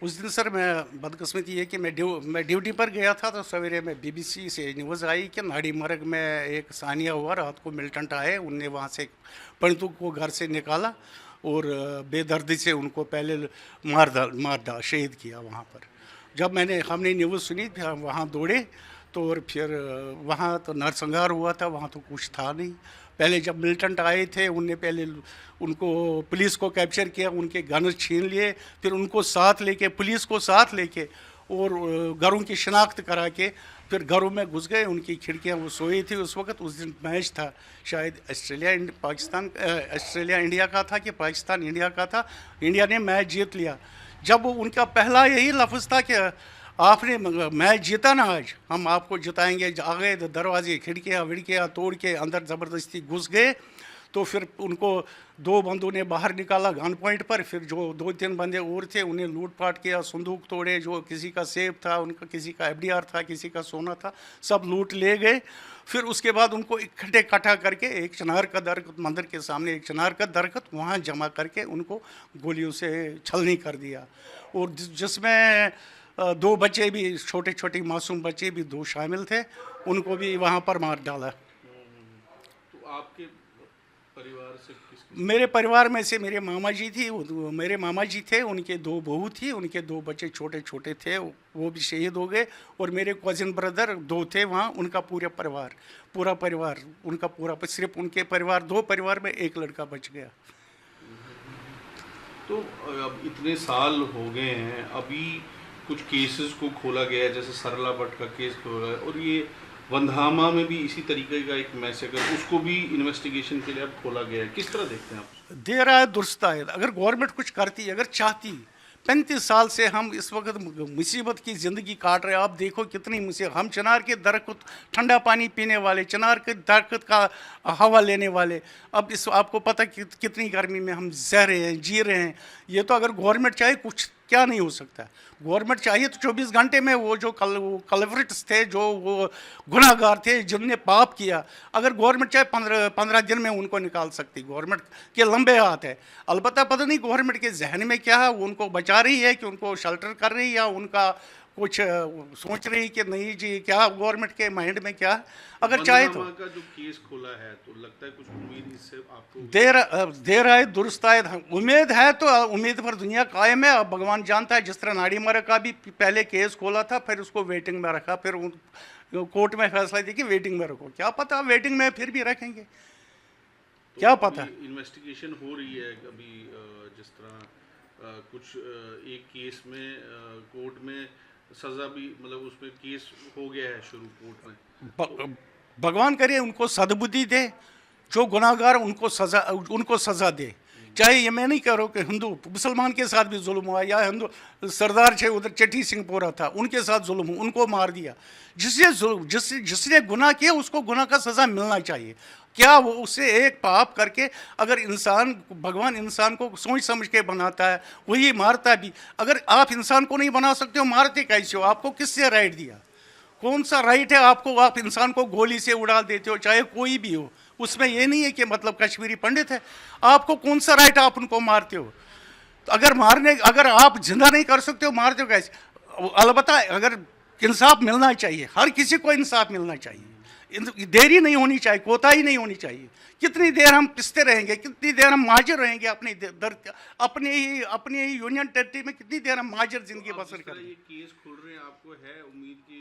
उस दिन सर मैं बदकिस्मती ये कि मैं ड्यूटी पर गया था, तो सवेरे में बीबीसी से न्यूज़ आई कि नाड़ी मार्ग में एक सानिया हुआ, रात को मिलिटेंट आए, उनने वहाँ से पंडितों को घर से निकाला और बेदर्दी से उनको पहले मार डाल शहीद किया वहाँ पर। जब हमने न्यूज़ सुनी फिर हम वहाँ दौड़े, तो और फिर वहाँ तो नरसंहार हुआ था, वहाँ तो कुछ था नहीं। पहले जब मिलिटेंट आए थे उनने पहले उनको पुलिस को कैप्चर किया, उनके गन छीन लिए, फिर उनको साथ लेके पुलिस को साथ लेके और घरों की शिनाख्त करा के फिर घरों में घुस गए। उनकी खिड़कियां, वो सोई थी उस वक्त। उस दिन मैच था शायद ऑस्ट्रेलिया इंडिया का था कि पाकिस्तान इंडिया का था। इंडिया ने मैच जीत लिया। जब उनका पहला यही लफ्ज़ था कि आपने मैच जीता ना, आज हम आपको जिताएंगे। आ गए तो दरवाजे खिड़कियाँ विड़कियाँ तोड़ के अंदर ज़बरदस्ती घुस गए। तो फिर उनको दो बंदों ने बाहर निकाला गन पॉइंट पर। फिर जो दो तीन बंदे और थे उन्हें लूट पाट किया, संदूक तोड़े, जो किसी का सेब था उनका, किसी का एफडीआर था, किसी का सोना था, सब लूट ले गए। फिर उसके बाद उनको इकट्ठा करके एक चिनार का दरख्त, मंदिर के सामने एक चिनार का दरख्त, वहाँ जमा करके उनको गोलियों से छलनी कर दिया। और जिसमें दो बच्चे भी, छोटे छोटे मासूम बच्चे भी दो शामिल थे, उनको भी वहाँ पर मार डाला। तो आपके परिवार से मेरे परिवार में से मेरे मामा जी थी, मेरे मामा जी थे, उनके दो बहू थी, उनके दो बच्चे छोटे छोटे थे, वो भी शहीद हो गए। और मेरे कजिन ब्रदर दो थे वहाँ, उनका पूरा परिवार उनका पूरा, सिर्फ उनके परिवार, दो परिवार में एक लड़का बच गया। तो अब इतने साल हो गए हैं, अभी कुछ केसेस को खोला गया है, जैसे सरला भट्ट का केस खोला है, और ये वंधामा में भी इसी तरीके का एक मैसेकर, उसको भी इन्वेस्टिगेशन के लिए अब खोला गया है। किस तरह देखते हैं आप? दे रहा है दुरुस्त है। अगर गवर्नमेंट कुछ करती, अगर चाहती, 35 साल से हम इस वक्त मुसीबत की ज़िंदगी काट रहे हैं। आप देखो कितनी मुसीबत। हम चिनार के दरख्त, ठंडा पानी पीने वाले, चिनार के दरख्त का हवा लेने वाले, अब इस आपको पता कितनी गर्मी में हम सह रहे हैं, जी रहे हैं। ये तो अगर गवर्नमेंट चाहे, कुछ क्या नहीं हो सकता। गवर्नमेंट चाहिए तो 24 घंटे में वो जो कल्प्रिट्स थे, जो वो गुनाहगार थे जिनने पाप किया, अगर गवर्नमेंट चाहे 15 दिन में उनको निकाल सकती। गवर्नमेंट के लंबे हाथ है। अलबत्ता पता नहीं गवर्नमेंट के जहन में क्या है, वो उनको बचा रही है कि उनको शेल्टर कर रही है, या उनका कुछ सोच रही कि नहीं जी, क्या गवर्नमेंट के माइंड में क्या है। अगर चाहे तो का जो केस खोला है, तो लगता है कुछ उम्मीद इससे आपको? देर आए दुरुस्त आए। उम्मीद है तो उम्मीद पर दुनिया कायम है। अब भगवान जानता है, जिस तरह नाड़ी मारा का भी पहले केस खोला था, फिर उसको वेटिंग में रखा, फिर कोर्ट में फैसला दिया कि वेटिंग में रखो। क्या पता वेटिंग में फिर भी रखेंगे, तो क्या पता। इन्वेस्टिगेशन हो रही है अभी, जिस तरह कुछ एक केस में कोर्ट में सजा भी, मतलब उसमें केस हो गया है शुरू कोर्ट में। भगवान करे उनको सद्बुद्धि दे, जो गुनाहगार उनको सजा दे। चाहे ये मैं नहीं कह रहा हूँ कि हिंदू मुसलमान के साथ भी जुल्म हुआ, या हिंदू सरदार थे उधर चट्टी सिंहपुरा था, उनके साथ जुल्म हुआ, उनको मार दिया। जिसने गुनाह किया उसको गुनाह का सज़ा मिलना चाहिए। क्या वो उससे एक पाप करके, अगर भगवान इंसान को सोच समझ के बनाता है, वही मारता भी। अगर आप इंसान को नहीं बना सकते हो, मारते कैसे हो? आपको किससे राइट दिया? कौन सा राइट है आपको? आप इंसान को गोली से उड़ा देते हो, चाहे कोई भी हो। उसमें ये नहीं है कि मतलब कश्मीरी पंडित है, आपको कौन सा राइट, आप उनको मारते हो? तो अगर आप जिंदा नहीं कर सकते हो, मारते हो कैसे? अलबत्ता अगर इंसाफ मिलना चाहिए, हर किसी को इंसाफ मिलना चाहिए। देरी नहीं होनी चाहिए, कोताही नहीं होनी चाहिए। कितनी देर हम पिसते रहेंगे, कितनी देर हम माजिर रहेंगे अपनी ही यूनियन टेरिटरी में, कितनी देर हम माजिर जिंदगी बसर करेंगे। ये केस खुल रहे हैं, आपको है उम्मीद कि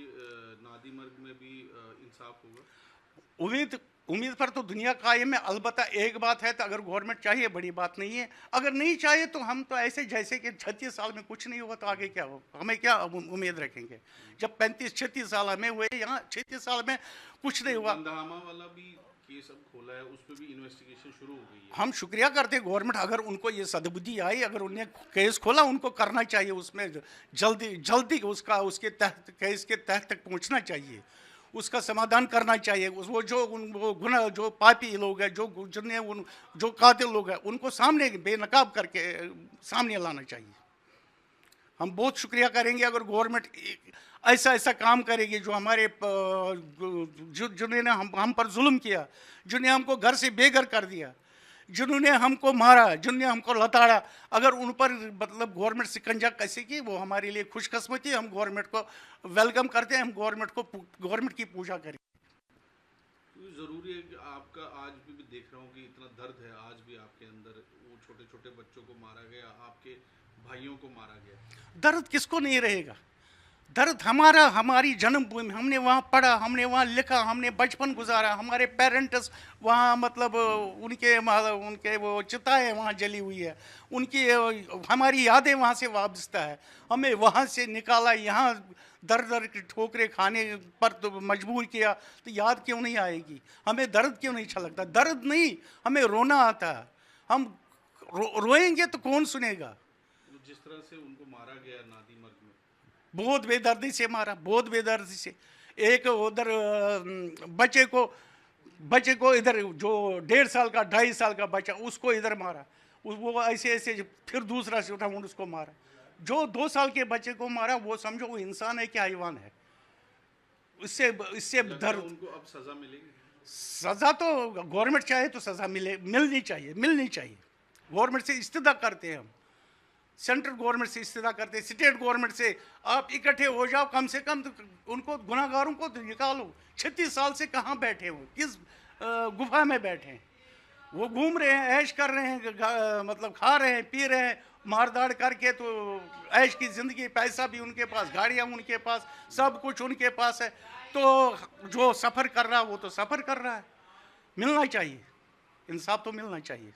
नादी मर्ग में भी इंसाफ होगा? उम्मीद पर तो दुनिया कायम है। अलबत्ता एक बात है, तो अगर गवर्नमेंट चाहिए, बड़ी बात नहीं है। अगर नहीं चाहिए तो हम तो ऐसे जैसे कि 36 साल में कुछ नहीं हुआ, तो आगे क्या हो? हमें क्या उम्मीद रखेंगे? जब 35-36 साल हमें हुए, यहाँ 36 साल में कुछ नहीं हुआ। बंधामा वाला भी केस अब खोला है, उस पर भी इन्वेस्टिगेशन शुरू हो गई है। हम शुक्रिया करते गवर्नमेंट, अगर उनको ये सद्बुद्धि आई, अगर उन्हें केस खोला, उनको करना चाहिए। उसमें जल्दी उसके तहत, केस के तहत तक पहुँचना चाहिए, उसका समाधान करना चाहिए। वो जो पापी लोग हैं, जो कातिल लोग हैं, उनको सामने बेनकाब करके सामने लाना चाहिए। हम बहुत शुक्रिया करेंगे अगर गवर्नमेंट ऐसा काम करेगी, जो हमारे जिन्होंने हम पर जुल्म किया, जिन्हें हमको घर से बेघर कर दिया, जिन्होंने हमको मारा, जिन्होंने हमको लताड़ा, अगर उन पर मतलब गवर्नमेंट शिकंजा कसेगी वो हमारे लिए खुशकिस्मती है। हम गवर्नमेंट को वेलकम करते हैं, हम गवर्नमेंट की पूजा करें। तो ज़रूरी है कि आपका आज भी देख रहा हूँ कि इतना दर्द है आज भी आपके अंदर, वो छोटे छोटे बच्चों को मारा गया, आपके भाइयों को मारा गया। दर्द किसको नहीं रहेगा? दर्द हमारी जन्मभूमि, हमने वहाँ पढ़ा, हमने वहाँ लिखा, हमने बचपन गुजारा, हमारे पेरेंट्स वहाँ मतलब उनके वो चिताएं वहाँ जली हुई है, उनकी हमारी यादें वहाँ से वाबस्ता है। हमें वहाँ से निकाला, यहाँ दर दर की ठोकरें खाने पर तो मजबूर किया, तो याद क्यों नहीं आएगी? हमें दर्द क्यों नहीं अच्छा लगता? दर्द नहीं, हमें रोना आता है। हम रोएंगे तो कौन सुनेगा? जिस तरह से उनको मारा गया नादी मर्ग में, बहुत बेदर्दी से मारा, बहुत बेदर्दी से। एक उधर बच्चे को इधर जो 1.5 साल का 2.5 साल का बच्चा, उसको इधर मारा, वो ऐसे ऐसे, फिर दूसरा से उठा उसको मारा। जो 2 साल के बच्चे को मारा वो समझो वो इंसान है कि हैवान है? इससे दर्द। उनको अब सजा मिलेगी? सजा तो गवर्नमेंट चाहे तो सजा मिलनी चाहिए। गवर्नमेंट से इस्तेदा करते हैं हम, सेंट्रल गवर्नमेंट से इस्तेदा करते हैं, स्टेट गवर्नमेंट से आप इकट्ठे हो जाओ, कम से कम तो उनको गुनाहगारों को तो निकालो। 36 साल से कहाँ बैठे हो, किस गुफा में बैठे हैं? वो घूम रहे हैं, ऐश कर रहे हैं, मतलब खा रहे हैं, पी रहे हैं, मारदाड़ करके, तो ऐश की ज़िंदगी, पैसा भी उनके पास, गाड़ियाँ उनके पास, सब कुछ उनके पास है। तो जो सफ़र कर रहा है वो तो सफ़र कर रहा है। मिलना चाहिए, इंसाफ तो मिलना चाहिए।